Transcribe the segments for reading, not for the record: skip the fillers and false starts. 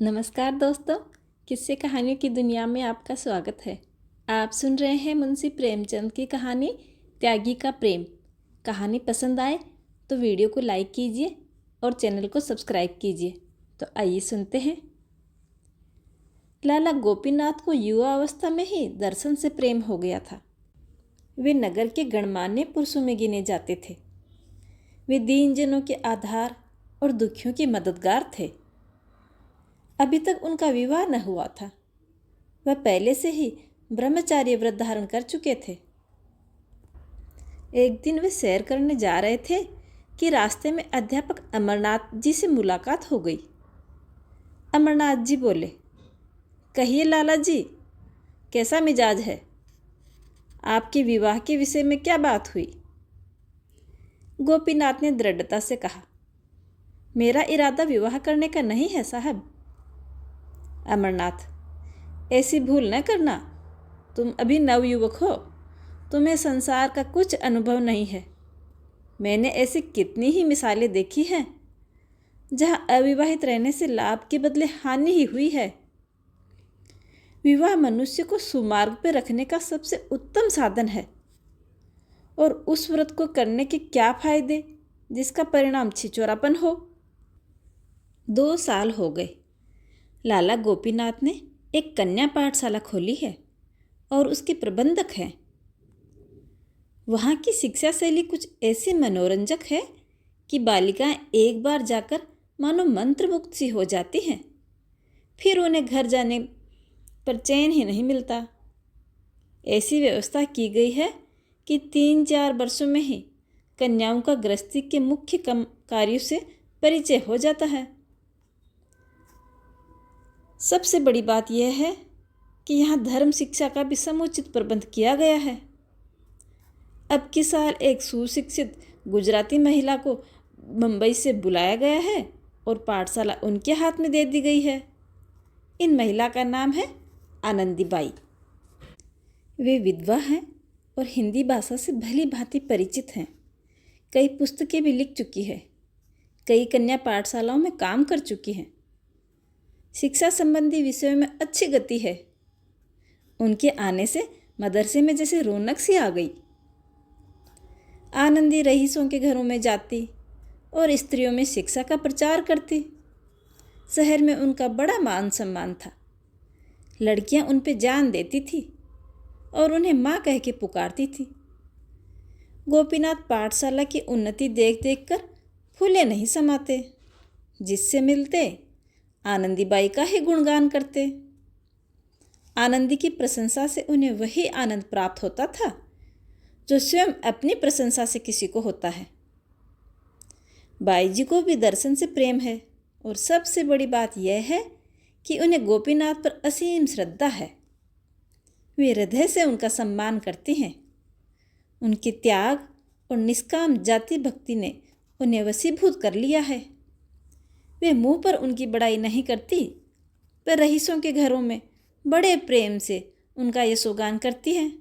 नमस्कार दोस्तों, किस्से कहानियों की दुनिया में आपका स्वागत है। आप सुन रहे हैं मुंशी प्रेमचंद की कहानी त्यागी का प्रेम। कहानी पसंद आए तो वीडियो को लाइक कीजिए और चैनल को सब्सक्राइब कीजिए। तो आइए सुनते हैं। लाला गोपीनाथ को युवा अवस्था में ही दर्शन से प्रेम हो गया था। वे नगर के गणमान्य पुरुषों में गिने जाते थे। वे दीनजनों के आधार और दुखियों के मददगार थे। अभी तक उनका विवाह न हुआ था। वह पहले से ही ब्रह्मचार्य व्रत धारण कर चुके थे। एक दिन वे सैर करने जा रहे थे कि रास्ते में अध्यापक अमरनाथ जी से मुलाकात हो गई। अमरनाथ जी बोले, कहिए लाला जी, कैसा मिजाज है? आपके विवाह के विषय में क्या बात हुई? गोपीनाथ ने दृढ़ता से कहा, मेरा इरादा विवाह करने का नहीं है साहब। अमरनाथ, ऐसी भूल न करना। तुम अभी नवयुवक हो, तुम्हें संसार का कुछ अनुभव नहीं है। मैंने ऐसी कितनी ही मिसालें देखी हैं जहाँ अविवाहित रहने से लाभ के बदले हानि ही हुई है। विवाह मनुष्य को सुमार्ग पर रखने का सबसे उत्तम साधन है, और उस व्रत को करने के क्या फायदे जिसका परिणाम छिचोरापन हो। 2 साल हो गए। लाला गोपीनाथ ने एक कन्या पाठशाला खोली है और उसके प्रबंधक हैं। वहाँ की शिक्षा शैली कुछ ऐसी मनोरंजक है कि बालिकाएं एक बार जाकर मानो मंत्रमुग्ध सी हो जाती हैं। फिर उन्हें घर जाने पर चैन ही नहीं मिलता। ऐसी व्यवस्था की गई है कि 3-4 वर्षों में ही कन्याओं का गृहस्थी के मुख्य कार्यों से परिचय हो जाता है। सबसे बड़ी बात यह है कि यहाँ धर्म शिक्षा का भी समुचित प्रबंध किया गया है। अब की साल एक सुशिक्षित गुजराती महिला को मुंबई से बुलाया गया है और पाठशाला उनके हाथ में दे दी गई है। इन महिला का नाम है आनंदीबाई। वे विधवा हैं और हिंदी भाषा से भली भांति परिचित हैं। कई पुस्तकें भी लिख चुकी है। कई कन्या पाठशालाओं में काम कर चुकी हैं। शिक्षा संबंधी विषयों में अच्छी गति है। उनके आने से मदरसे में जैसे रौनक सी आ गई। आनंदी रईसों के घरों में जाती और स्त्रियों में शिक्षा का प्रचार करती। शहर में उनका बड़ा मान सम्मान था। लड़कियां उन पे जान देती थी और उन्हें माँ कह के पुकारती थी। गोपीनाथ पाठशाला की उन्नति देख देख कर फूले नहीं समाते। जिससे मिलते आनंदीबाई का ही गुणगान करते। आनंदी की प्रशंसा से उन्हें वही आनंद प्राप्त होता था जो स्वयं अपनी प्रशंसा से किसी को होता है। बाई जी को भी दर्शन से प्रेम है, और सबसे बड़ी बात यह है कि उन्हें गोपीनाथ पर असीम श्रद्धा है। वे हृदय से उनका सम्मान करती हैं। उनके त्याग और निष्काम जाति भक्ति ने उन्हें वशीभूत कर लिया है। वे मुंह पर उनकी बड़ाई नहीं करती, पर रईसों के घरों में बड़े प्रेम से उनका यशोगान करती हैं।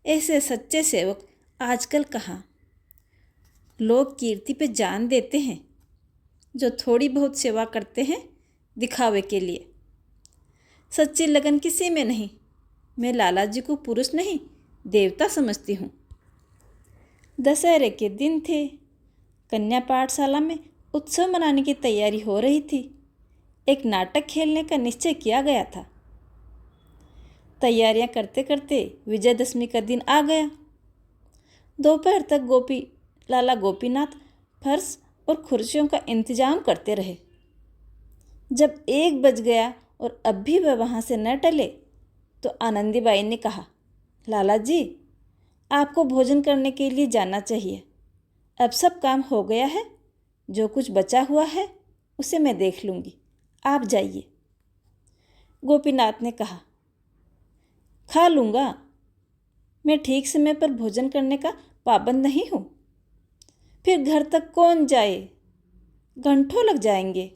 ऐसे सच्चे सेवक आजकल कहाँ। लोग कीर्ति पे जान देते हैं, जो थोड़ी बहुत सेवा करते हैं दिखावे के लिए। सच्ची लगन किसी में नहीं। मैं लाला जी को पुरुष नहीं, देवता समझती हूँ। दशहरे के दिन थे। कन्या पाठशाला में उत्सव मनाने की तैयारी हो रही थी। एक नाटक खेलने का निश्चय किया गया था। तैयारियां करते करते विजयदशमी का दिन आ गया। दोपहर तक लाला गोपीनाथ फर्श और कुर्सियों का इंतजाम करते रहे। जब 1 बज गया और अब भी वह वहाँ से न टले तो आनंदीबाई ने कहा, लाला जी, आपको भोजन करने के लिए जाना चाहिए। अब सब काम हो गया है। जो कुछ बचा हुआ है उसे मैं देख लूँगी, आप जाइए। गोपीनाथ ने कहा, खा लूँगा। मैं ठीक समय पर भोजन करने का पाबंद नहीं हूँ। फिर घर तक कौन जाए? घंटों लग जाएंगे।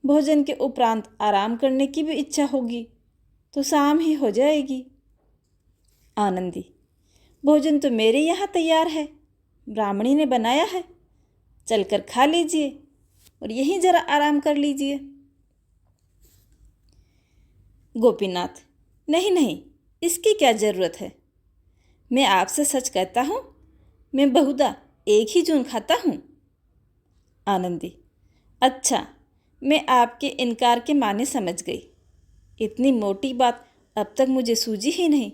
भोजन के उपरांत आराम करने की भी इच्छा होगी तो शाम ही हो जाएगी। आनंदी, भोजन तो मेरे यहाँ तैयार है, ब्राह्मणी ने बनाया है। चलकर खा लीजिए और यहीं जरा आराम कर लीजिए। गोपीनाथ: नहीं नहीं, इसकी क्या ज़रूरत है। मैं आपसे सच कहता हूँ, मैं बहुधा एक ही जून खाता हूँ। आनंदी: अच्छा, मैं आपके इनकार के माने समझ गई। इतनी मोटी बात अब तक मुझे सूझी ही नहीं।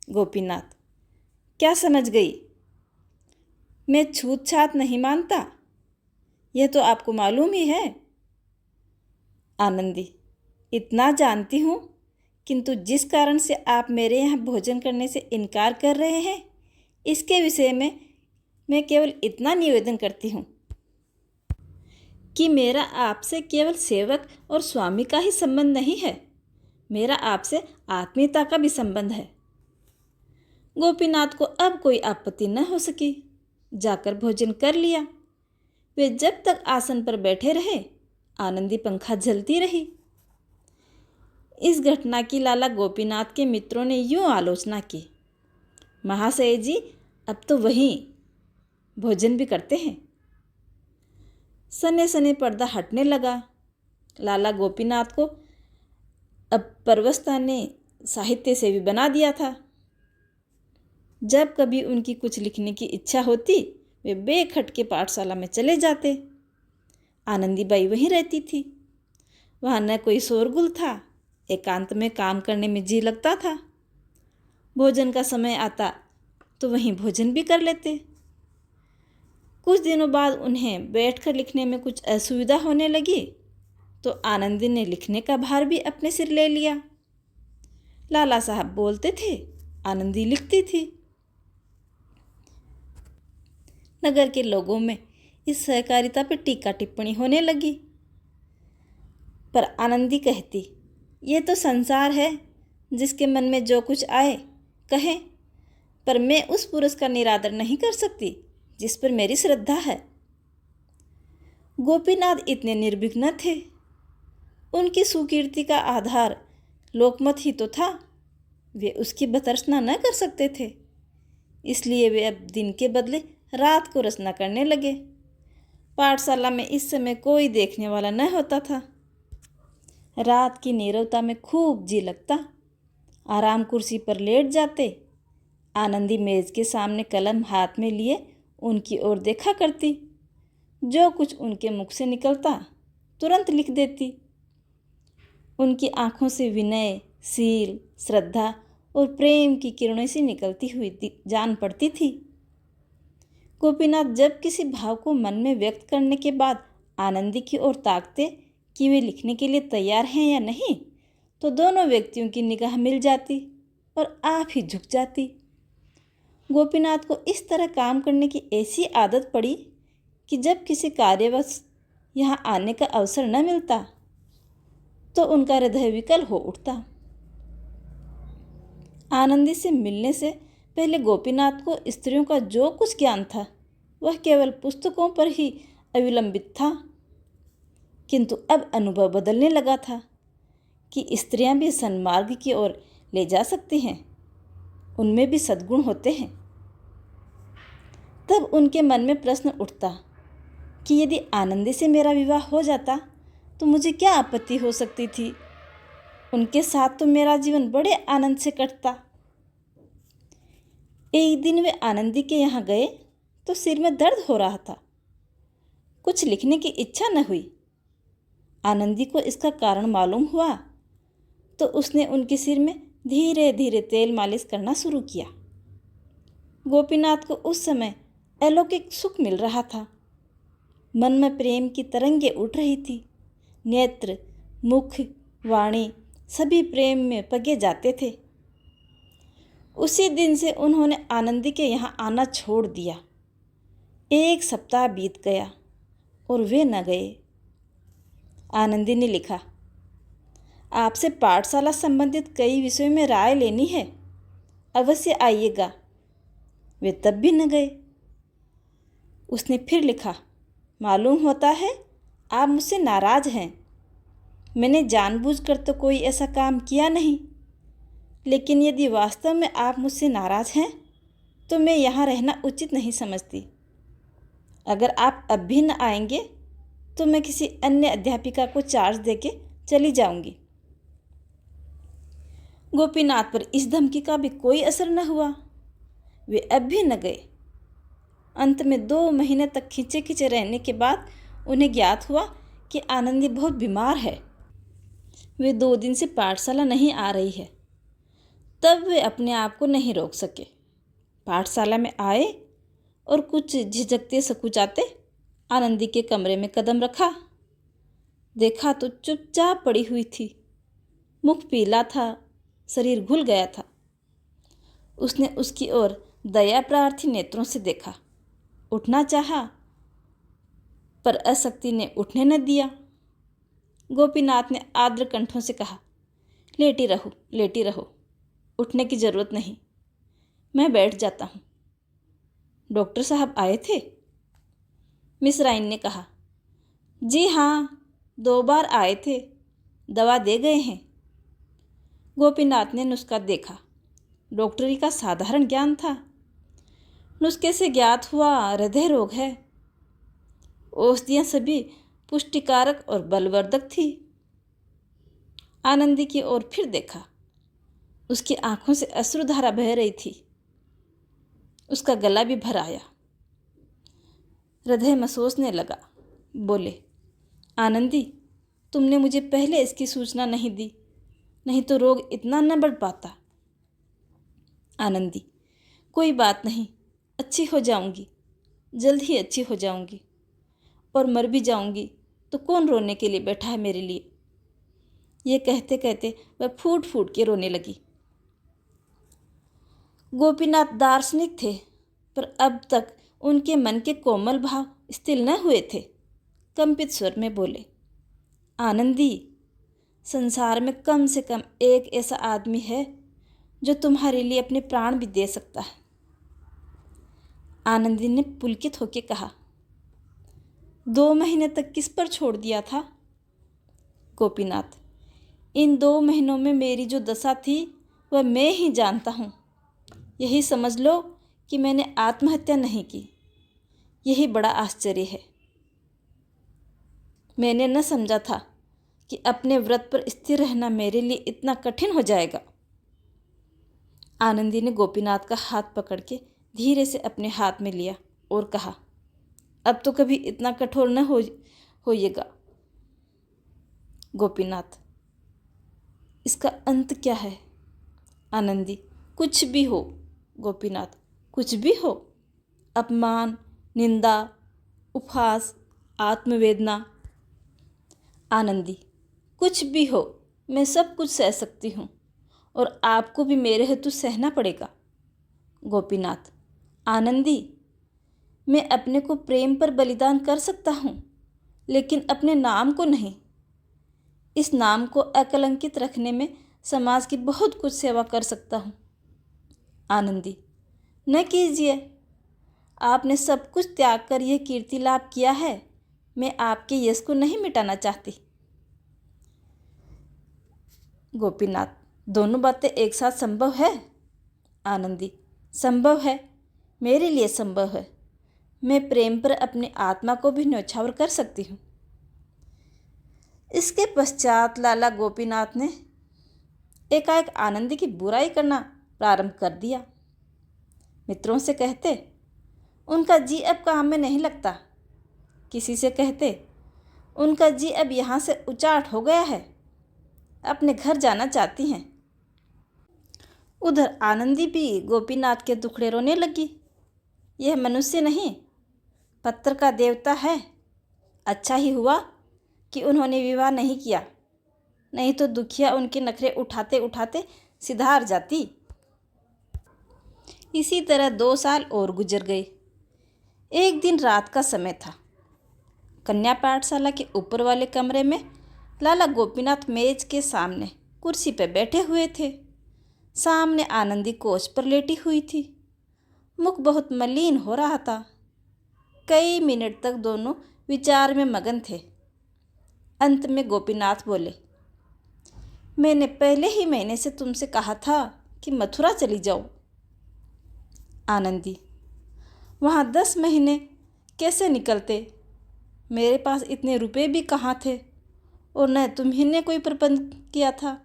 गोपीनाथ: क्या समझ गई? मैं छूत छात नहीं मानता, यह तो आपको मालूम ही है। आनंदी: इतना जानती हूँ, किंतु जिस कारण से आप मेरे यहाँ भोजन करने से इनकार कर रहे हैं, इसके विषय में मैं केवल इतना निवेदन करती हूँ कि मेरा आपसे केवल सेवक और स्वामी का ही संबंध नहीं है, मेरा आपसे आत्मीयता का भी संबंध है। गोपीनाथ को अब कोई आपत्ति न हो सकी, जाकर भोजन कर लिया। वे जब तक आसन पर बैठे रहे, आनंदी पंखा झलती रही। इस घटना की लाला गोपीनाथ के मित्रों ने यूं आलोचना की, महाशय जी अब तो वहीं भोजन भी करते हैं। सने सने पर्दा हटने लगा। लाला गोपीनाथ को अब परवस्ता ने साहित्य से भी बना दिया था। जब कभी उनकी कुछ लिखने की इच्छा होती, वे बेखटके पाठशाला में चले जाते। आनंदीबाई वहीं रहती थी। वहाँ न कोई शोरगुल था, एकांत में काम करने में जी लगता था। भोजन का समय आता तो वहीं भोजन भी कर लेते। कुछ दिनों बाद उन्हें बैठकर लिखने में कुछ असुविधा होने लगी, तो आनंदी ने लिखने का भार भी अपने सिर ले लिया। लाला साहब बोलते थे, आनंदी लिखती थी। नगर के लोगों में इस सहकारिता पर टीका टिप्पणी होने लगी, पर आनंदी कहती, ये तो संसार है, जिसके मन में जो कुछ आए कहें, पर मैं उस पुरुष का निरादर नहीं कर सकती जिस पर मेरी श्रद्धा है। गोपीनाथ इतने निर्भीक न थे। उनकी सुकीर्ति का आधार लोकमत ही तो था। वे उसकी बतर्सना न कर सकते थे, इसलिए वे अब दिन के बदले रात को रचना करने लगे। पाठशाला में इस समय कोई देखने वाला न होता था। रात की नीरवता में खूब जी लगता। आराम कुर्सी पर लेट जाते। आनंदी मेज के सामने कलम हाथ में लिए उनकी ओर देखा करती। जो कुछ उनके मुख से निकलता तुरंत लिख देती। उनकी आंखों से विनय, शील, श्रद्धा और प्रेम की किरणें सी निकलती हुई जान पड़ती थी। गोपीनाथ जब किसी भाव को मन में व्यक्त करने के बाद आनंदी की ओर ताकते कि वे लिखने के लिए तैयार हैं या नहीं, तो दोनों व्यक्तियों की निगाह मिल जाती और आप ही झुक जाती। गोपीनाथ को इस तरह काम करने की ऐसी आदत पड़ी कि जब किसी कार्यवश यहाँ आने का अवसर न मिलता, तो उनका हृदय विकल हो उठता। आनंदी से मिलने से पहले गोपीनाथ को स्त्रियों का जो कुछ ज्ञान था, वह केवल पुस्तकों पर ही अविलंबित था। किंतु अब अनुभव बदलने लगा था कि स्त्रियां भी सन्मार्ग की ओर ले जा सकती हैं, उनमें भी सद्गुण होते हैं। तब उनके मन में प्रश्न उठता कि यदि आनंदी से मेरा विवाह हो जाता तो मुझे क्या आपत्ति हो सकती थी। उनके साथ तो मेरा जीवन बड़े आनंद से कटता। एक दिन वे आनंदी के यहाँ गए तो सिर में दर्द हो रहा था। कुछ लिखने की इच्छा न हुई। आनंदी को इसका कारण मालूम हुआ तो उसने उनके सिर में धीरे धीरे तेल मालिश करना शुरू किया। गोपीनाथ को उस समय अलौकिक सुख मिल रहा था। मन में प्रेम की तरंगें उठ रही थी। नेत्र, मुख, वाणी सभी प्रेम में पगे जाते थे। उसी दिन से उन्होंने आनंदी के यहाँ आना छोड़ दिया। 1 सप्ताह बीत गया और वे न गए। आनंदी ने लिखा, आपसे पाठशाला संबंधित कई विषयों में राय लेनी है, अवश्य आइएगा। वे तब भी न गए। उसने फिर लिखा, मालूम होता है आप मुझसे नाराज़ हैं। मैंने जानबूझकर तो कोई ऐसा काम किया नहीं, लेकिन यदि वास्तव में आप मुझसे नाराज़ हैं तो मैं यहाँ रहना उचित नहीं समझती। अगर आप अब भी न आएंगे तो मैं किसी अन्य अध्यापिका को चार्ज देके चली जाऊंगी। गोपीनाथ पर इस धमकी का भी कोई असर न हुआ। वे अब भी न गए। अंत में 2 महीने तक खींचे खींचे रहने के बाद उन्हें ज्ञात हुआ कि आनंदी बहुत बीमार है। वे 2 दिन से पाठशाला नहीं आ रही है। तब वे अपने आप को नहीं रोक सके। पाठशाला में आए और कुछ झिझकते सकुचाते आनंदी के कमरे में कदम रखा। देखा तो चुपचाप पड़ी हुई थी। मुख पीला था, शरीर घुल गया था। उसने उसकी ओर दया प्रार्थी नेत्रों से देखा। उठना चाहा, पर अशक्ति ने उठने न दिया। गोपीनाथ ने आर्द्र कंठों से कहा, लेटी रहो, लेटी रहो, उठने की जरूरत नहीं, मैं बैठ जाता हूँ। डॉक्टर साहब आए थे? मिस राइन ने कहा। जी हाँ, 2 बार आए थे, दवा दे गए हैं। गोपीनाथ ने नुस्खा देखा। डॉक्टरी का साधारण ज्ञान था। नुस्खे से ज्ञात हुआ हृदय रोग है। औषधियाँ सभी पुष्टिकारक और बलवर्धक थी। आनंदी की ओर फिर देखा। उसकी आंखों से अश्रुधारा बह रही थी। उसका गला भी भर आया। हृदय महसूसने लगा। बोले, आनंदी, तुमने मुझे पहले इसकी सूचना नहीं दी, नहीं तो रोग इतना न बढ़ पाता। आनंदी, कोई बात नहीं, अच्छी हो जाऊंगी, जल्द ही अच्छी हो जाऊंगी। और मर भी जाऊंगी तो कौन रोने के लिए बैठा है मेरे लिए। ये कहते कहते वह फूट फूट के रोने लगी। गोपीनाथ दार्शनिक थे, पर अब तक उनके मन के कोमल भाव स्थिर न हुए थे। कंपित स्वर में बोले, आनंदी, संसार में कम से कम एक ऐसा आदमी है जो तुम्हारे लिए अपने प्राण भी दे सकता है। आनंदी ने पुलकित होकर कहा, 2 महीने तक किस पर छोड़ दिया था? गोपीनाथ, इन 2 महीनों में मेरी जो दशा थी वह मैं ही जानता हूँ। यही समझ लो कि मैंने आत्महत्या नहीं की। यही बड़ा आश्चर्य है। मैंने न समझा था कि अपने व्रत पर स्थिर रहना मेरे लिए इतना कठिन हो जाएगा। आनंदी ने गोपीनाथ का हाथ पकड़ के धीरे से अपने हाथ में लिया और कहा, अब तो कभी इतना कठोर न होइएगा। गोपीनाथ, इसका अंत क्या है? आनंदी, कुछ भी हो। गोपीनाथ, कुछ भी हो। अपमान, निंदा, उपहास, आत्मवेदना। आनंदी, कुछ भी हो, मैं सब कुछ सह सकती हूँ और आपको भी मेरे हेतु सहना पड़ेगा। गोपीनाथ, आनंदी, मैं अपने को प्रेम पर बलिदान कर सकता हूँ, लेकिन अपने नाम को नहीं। इस नाम को अकलंकित रखने में समाज की बहुत कुछ सेवा कर सकता हूँ। आनंदी, न कीजिए। आपने सब कुछ त्याग कर यह कीर्ति लाभ किया है। मैं आपके यश को नहीं मिटाना चाहती। गोपीनाथ, दोनों बातें एक साथ संभव है? आनंदी, संभव है, मेरे लिए संभव है। मैं प्रेम पर अपनी आत्मा को भी न्यौछावर कर सकती हूँ। इसके पश्चात लाला गोपीनाथ ने एकाएक आनंदी की बुराई करना प्रारंभ कर दिया। मित्रों से कहते, उनका जी अब काम में नहीं लगता। किसी से कहते, उनका जी अब यहाँ से उचाट हो गया है, अपने घर जाना चाहती हैं। उधर आनंदी भी गोपीनाथ के दुखड़े रोने लगी। यह मनुष्य नहीं, पत्थर का देवता है। अच्छा ही हुआ कि उन्होंने विवाह नहीं किया, नहीं तो दुखिया उनके नखरे उठाते उठाते सिधार जाती। इसी तरह 2 साल और गुजर गए। एक दिन रात का समय था। कन्या पाठशाला के ऊपर वाले कमरे में लाला गोपीनाथ मेज के सामने कुर्सी पर बैठे हुए थे। सामने आनंदी कोच पर लेटी हुई थी। मुख बहुत मलिन हो रहा था। कई मिनट तक दोनों विचार में मगन थे। अंत में गोपीनाथ बोले, मैंने पहले ही महीने से तुमसे कहा था कि मथुरा चली जाओ। आनंदी, वहाँ 10 महीने कैसे निकलते? मेरे पास इतने रुपए भी कहाँ थे, और न तुम्ही ने कोई प्रबंध किया था।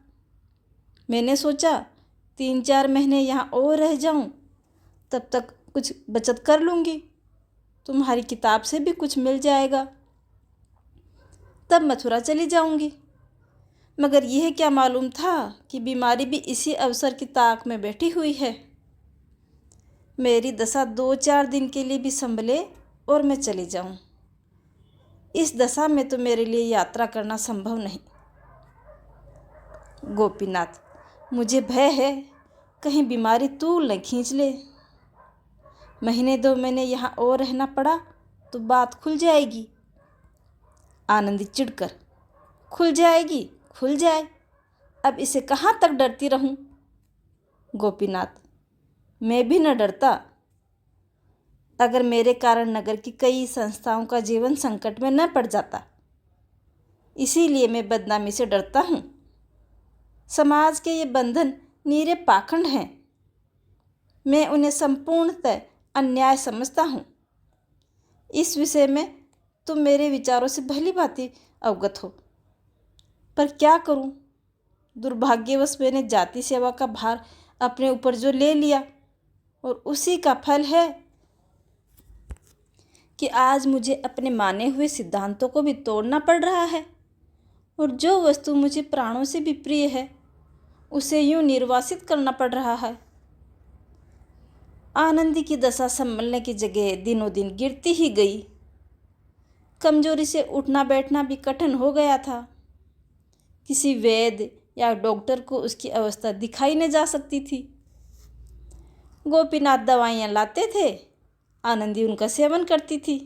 मैंने सोचा 3-4 महीने यहाँ और रह जाऊँ, तब तक कुछ बचत कर लूँगी, तुम्हारी किताब से भी कुछ मिल जाएगा, तब मथुरा चली जाऊँगी। मगर यह क्या मालूम था कि बीमारी भी इसी अवसर की ताक में बैठी हुई है। मेरी दशा 2-4 दिन के लिए भी संभले और मैं चली जाऊँ। इस दशा में तो मेरे लिए यात्रा करना संभव नहीं। गोपीनाथ, मुझे भय है कहीं बीमारी तूल न खींच ले। महीने 2 महीने यहाँ और रहना पड़ा तो बात खुल जाएगी। आनंदी चिढ़कर, खुल जाएगी, खुल जाए, अब इसे कहाँ तक डरती रहूं। गोपीनाथ, मैं भी न डरता अगर मेरे कारण नगर की कई संस्थाओं का जीवन संकट में न पड़ जाता। इसीलिए मैं बदनामी से डरता हूँ। समाज के ये बंधन नीरे पाखंड हैं, मैं उन्हें संपूर्णतः अन्याय समझता हूँ। इस विषय में तुम मेरे विचारों से भली भांति अवगत हो, पर क्या करूँ, दुर्भाग्यवश मैंने जाति सेवा का भार अपने ऊपर जो ले लिया, और उसी का फल है कि आज मुझे अपने माने हुए सिद्धांतों को भी तोड़ना पड़ रहा है, और जो वस्तु मुझे प्राणों से भी प्रिय है उसे यूं निर्वासित करना पड़ रहा है। आनंदी की दशा संभलने की जगह दिनों दिन गिरती ही गई। कमजोरी से उठना बैठना भी कठिन हो गया था। किसी वैद्य या डॉक्टर को उसकी अवस्था दिखाई न जा सकती थी। गोपीनाथ दवाइयाँ लाते थे, आनंदी उनका सेवन करती थी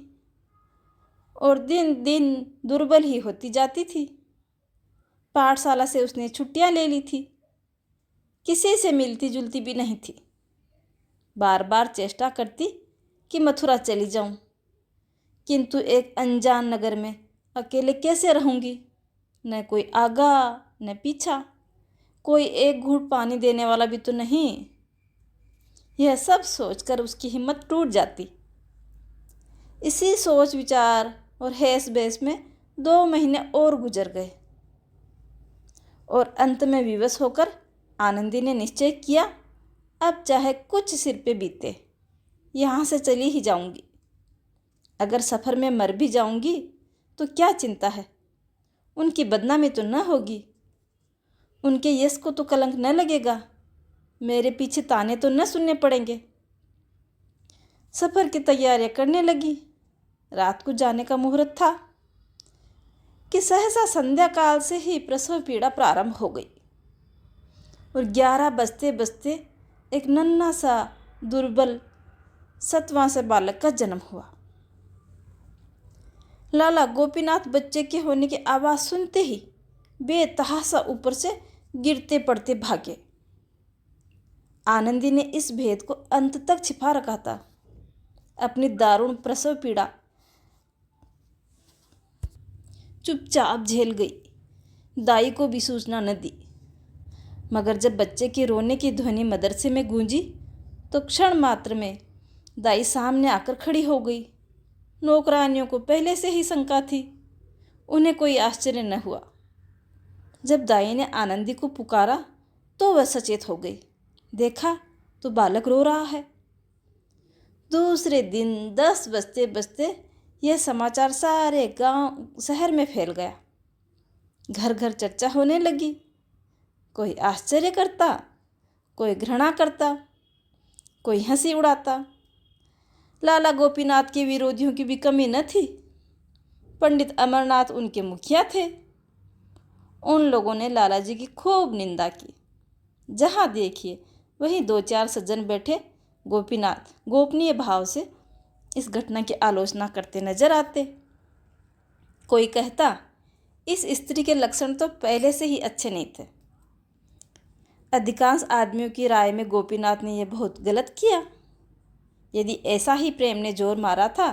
और दिन दिन दुर्बल ही होती जाती थी। पाठशाला से उसने छुट्टियाँ ले ली थी, किसी से मिलती जुलती भी नहीं थी। बार बार चेष्टा करती कि मथुरा चली जाऊं, किंतु एक अनजान नगर में अकेले कैसे रहूंगी, न कोई आगा न पीछा, कोई एक घूंट पानी देने वाला भी तो नहीं। यह सब सोचकर उसकी हिम्मत टूट जाती। इसी सोच विचार और हेस बेस में 2 महीने और गुजर गए, और अंत में विवश होकर आनंदी ने निश्चय किया, अब चाहे कुछ सिर पे बीते, यहाँ से चली ही जाऊंगी। अगर सफ़र में मर भी जाऊंगी तो क्या चिंता है, उनकी बदनामी तो न होगी, उनके यश को तो कलंक न लगेगा, मेरे पीछे ताने तो न सुनने पड़ेंगे। सफ़र की तैयारियां करने लगी। रात को जाने का मुहूर्त था कि सहसा संध्या काल से ही प्रसव पीड़ा प्रारंभ हो गई, और 11 बजते बजते एक नन्हा सा दुर्बल 7वां से बालक का जन्म हुआ। लाला गोपीनाथ बच्चे के होने की आवाज़ सुनते ही बेतहाशा ऊपर से गिरते पड़ते भागे। आनंदी ने इस भेद को अंत तक छिपा रखा था। अपनी दारुण प्रसव पीड़ा चुपचाप झेल गई, दाई को भी सूचना न दी। मगर जब बच्चे के रोने की ध्वनि मदरसे में गूंजी तो क्षण मात्र में दाई सामने आकर खड़ी हो गई। नौकरानियों को पहले से ही शंका थी, उन्हें कोई आश्चर्य न हुआ। जब दाई ने आनंदी को पुकारा तो वह सचेत हो गई। देखा तो बालक रो रहा है। दूसरे दिन 10 बजते बजते यह समाचार सारे गांव शहर में फैल गया। घर घर चर्चा होने लगी। कोई आश्चर्य करता, कोई घृणा करता, कोई हंसी उड़ाता। लाला गोपीनाथ के विरोधियों की भी कमी न थी। पंडित अमरनाथ उनके मुखिया थे। उन लोगों ने लाला जी की खूब निंदा की। जहाँ देखिए वहीं 2-4 सज्जन बैठे गोपीनाथ गोपनीय भाव से इस घटना की आलोचना करते नजर आते। कोई कहता, इस स्त्री के लक्षण तो पहले से ही अच्छे नहीं थे। अधिकांश आदमियों की राय में गोपीनाथ ने यह बहुत गलत किया। यदि ऐसा ही प्रेम ने जोर मारा था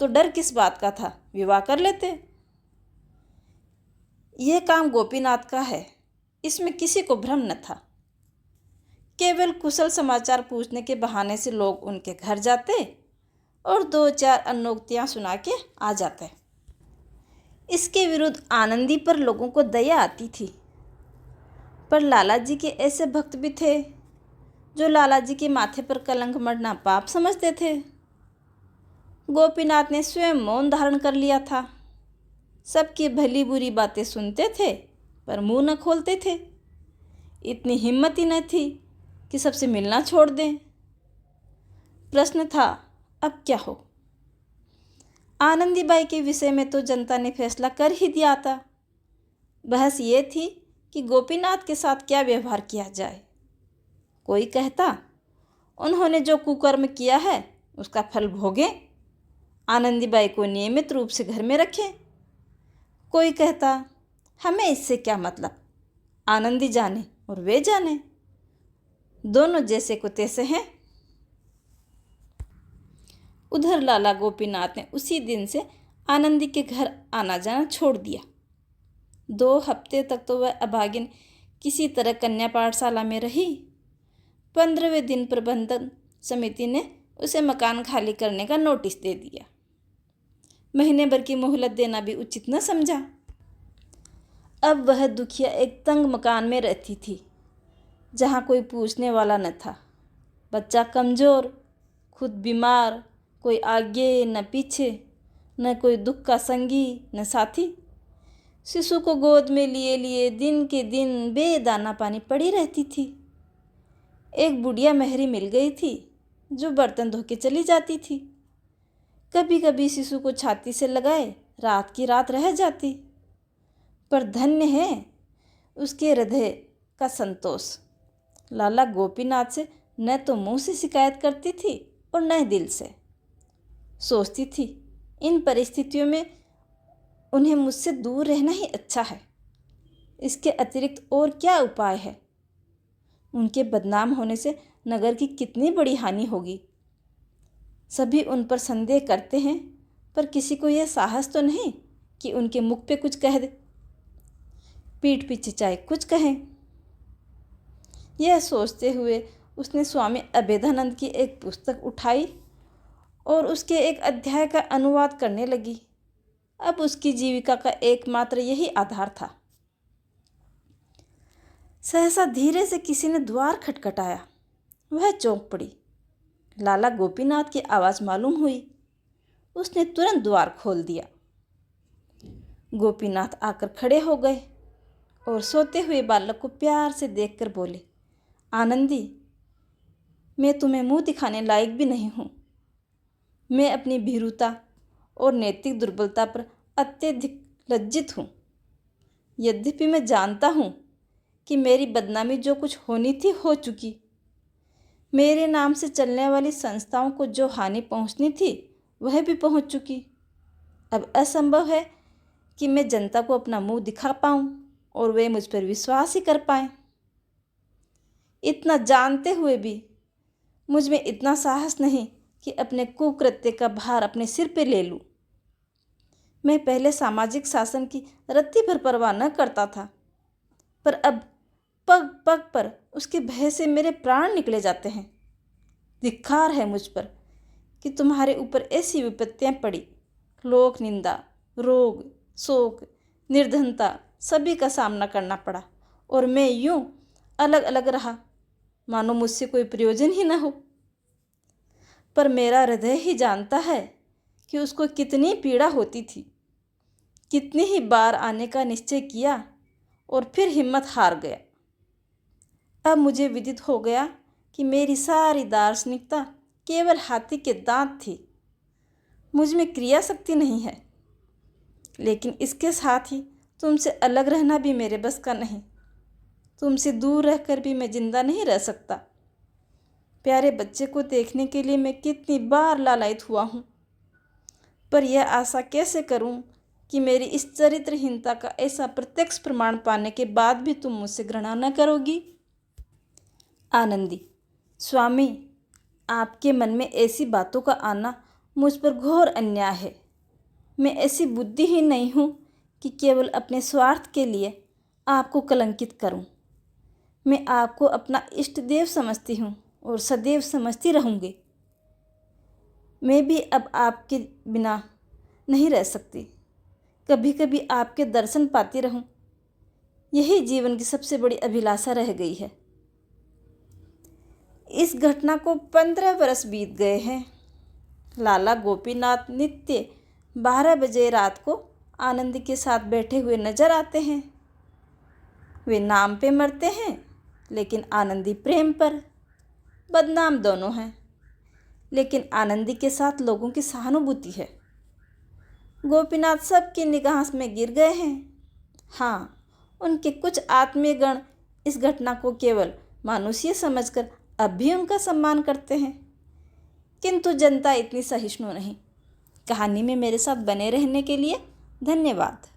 तो डर किस बात का था, विवाह कर लेते। यह काम गोपीनाथ का है, इसमें किसी को भ्रम न था। केवल कुशल समाचार पूछने के बहाने से लोग उनके घर जाते और 2-4 अनोक्तियाँ सुना के आ जाते। इसके विरुद्ध आनंदी पर लोगों को दया आती थी। पर लाला जी के ऐसे भक्त भी थे जो लाला जी के माथे पर कलंक मढ़ना पाप समझते थे। गोपीनाथ ने स्वयं मौन धारण कर लिया था। सबकी भली बुरी बातें सुनते थे पर मुंह न खोलते थे। इतनी हिम्मत ही न थी कि सबसे मिलना छोड़ दें। प्रश्न था, अब क्या हो? आनंदीबाई के विषय में तो जनता ने फैसला कर ही दिया था। बहस ये थी कि गोपीनाथ के साथ क्या व्यवहार किया जाए। कोई कहता, उन्होंने जो कुकर्म किया है उसका फल भोगें, आनंदीबाई को नियमित रूप से घर में रखें। कोई कहता, हमें इससे क्या मतलब, आनंदी जाने और वे जाने, दोनों जैसे को तैसे हैं। उधर लाला गोपीनाथ ने उसी दिन से आनंदी के घर आना जाना छोड़ दिया। 2 हफ्ते तक तो वह अभागिन किसी तरह कन्या पाठशाला में रही। 15वें दिन प्रबंधन समिति ने उसे मकान खाली करने का नोटिस दे दिया। महीने भर की मोहलत देना भी उचित न समझा। अब वह दुखिया एक तंग मकान में रहती थी जहाँ कोई पूछने वाला न था। बच्चा कमज़ोर, खुद बीमार, कोई आगे न पीछे, न कोई दुख का संगी न साथी। शिशु को गोद में लिए लिए दिन के दिन बेदाना पानी पड़ी रहती थी। एक बुढ़िया महरी मिल गई थी जो बर्तन धो के चली जाती थी। कभी कभी शिशु को छाती से लगाए रात की रात रह जाती। पर धन्य है उसके हृदय का संतोष। लाला गोपीनाथ से न तो मुंह से शिकायत करती थी और न दिल से। सोचती थी, इन परिस्थितियों में उन्हें मुझसे दूर रहना ही अच्छा है। इसके अतिरिक्त और क्या उपाय है? उनके बदनाम होने से नगर की कितनी बड़ी हानि होगी। सभी उन पर संदेह करते हैं पर किसी को यह साहस तो नहीं कि उनके मुख पे कुछ कह दे, पीठ पीछे चाहे कुछ कहें। यह सोचते हुए उसने स्वामी अभेदानंद की एक पुस्तक उठाई और उसके एक अध्याय का अनुवाद करने लगी। अब उसकी जीविका का एकमात्र यही आधार था। सहसा धीरे से किसी ने द्वार खटखटाया। वह चौंक पड़ी। लाला गोपीनाथ की आवाज़ मालूम हुई। उसने तुरंत द्वार खोल दिया। गोपीनाथ आकर खड़े हो गए और सोते हुए बालक को प्यार से देखकर बोले, आनंदी, मैं तुम्हें मुंह दिखाने लायक भी नहीं हूँ। मैं अपनी भीरुता और नैतिक दुर्बलता पर अत्यधिक लज्जित हूँ। यद्यपि मैं जानता हूँ कि मेरी बदनामी जो कुछ होनी थी हो चुकी। मेरे नाम से चलने वाली संस्थाओं को जो हानि पहुँचनी थी वह भी पहुँच चुकी। अब असंभव है कि मैं जनता को अपना मुंह दिखा पाऊँ और वे मुझ पर विश्वास ही कर पाएँ। इतना जानते हुए भी मुझ में इतना साहस नहीं कि अपने कुकृत्य का भार अपने सिर पे ले लूँ। मैं पहले सामाजिक शासन की रत्ती भर परवाह न करता था, पर अब पग पग पर उसके भय से मेरे प्राण निकले जाते हैं। धिक्कार है मुझ पर कि तुम्हारे ऊपर ऐसी विपत्तियाँ पड़ी। लोक निंदा, रोग, शोक, निर्धनता सभी का सामना करना पड़ा और मैं यूं अलग अलग रहा मानो मुझसे कोई प्रयोजन ही न हो। पर मेरा हृदय ही जानता है कि उसको कितनी पीड़ा होती थी। कितनी ही बार आने का निश्चय किया और फिर हिम्मत हार गया। अब मुझे विदित हो गया कि मेरी सारी दार्शनिकता केवल हाथी के दांत थी। मुझ में क्रिया शक्ति नहीं है। लेकिन इसके साथ ही तुमसे अलग रहना भी मेरे बस का नहीं। तुमसे दूर रहकर भी मैं जिंदा नहीं रह सकता। प्यारे बच्चे को देखने के लिए मैं कितनी बार लालायित हुआ हूँ, पर यह आशा कैसे करूँ कि मेरी इस चरित्रहीनता का ऐसा प्रत्यक्ष प्रमाण पाने के बाद भी तुम मुझसे घृणा न करोगी। आनंदी, स्वामी, आपके मन में ऐसी बातों का आना मुझ पर घोर अन्याय है। मैं ऐसी बुद्धि ही नहीं हूँ कि केवल अपने स्वार्थ के लिए आपको कलंकित करूँ। मैं आपको अपना इष्ट देव समझती हूँ और सदैव समझती रहूँगी। मैं भी अब आपके बिना नहीं रह सकती। कभी कभी आपके दर्शन पाती रहूँ। यही जीवन की सबसे बड़ी अभिलाषा रह गई है। इस घटना को 15 वर्ष बीत गए हैं। लाला गोपीनाथ नित्य 12 बजे रात को आनंदी के साथ बैठे हुए नजर आते हैं। वे नाम पे मरते हैं, लेकिन आनंदी प्रेम पर। बदनाम दोनों हैं, लेकिन आनंदी के साथ लोगों की सहानुभूति है। गोपीनाथ सबकी निगाह में गिर गए हैं। हाँ, उनके कुछ आत्मीय गण इस घटना को केवल मानुषीय समझकर अब भी उनका सम्मान करते हैं, किंतु जनता इतनी सहिष्णु नहीं। कहानी में मेरे साथ बने रहने के लिए धन्यवाद।